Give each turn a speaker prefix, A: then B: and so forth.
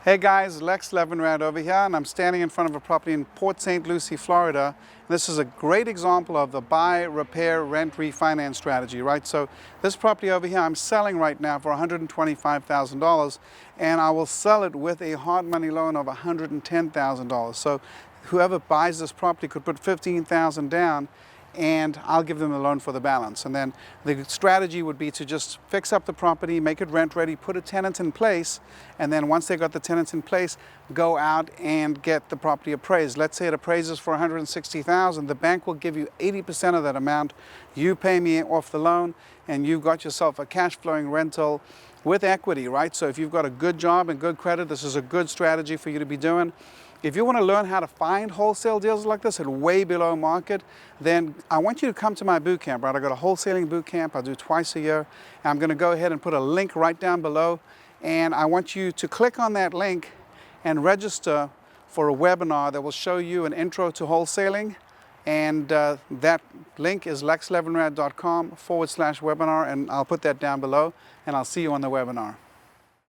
A: Hey guys, Lex Levinrad over here, and I'm standing in front of a property in Port St. Lucie, Florida. This is a great example of the buy, repair, rent, refinance strategy, right? So this property over here I'm selling right now for $125,000, and I will sell it with a hard money loan of $110,000. So whoever buys this property could put $15,000 down, and I'll give them the loan for the balance. And then the strategy would be to just fix up the property, make it rent ready, put a tenant in place, and then once they got the tenants in place, go out and get the property appraised. Let's say it appraises for $160,000. The bank will give you 80% of that amount. You pay me off the loan, and you've got yourself a cash flowing rental with equity, right? So if you've got a good job and good credit, this is a good strategy for you to be doing. If you want to learn how to find wholesale deals like this at way below market, then I want you to come to my boot camp, right? I got a wholesaling boot camp I do twice a year. I'm going to go ahead and put a link right down below, and I want you to click on that link and register for a webinar that will show you an intro to wholesaling. And that link is lexlevinrad.com/webinar, and I'll put that down below, and I'll see you on the webinar.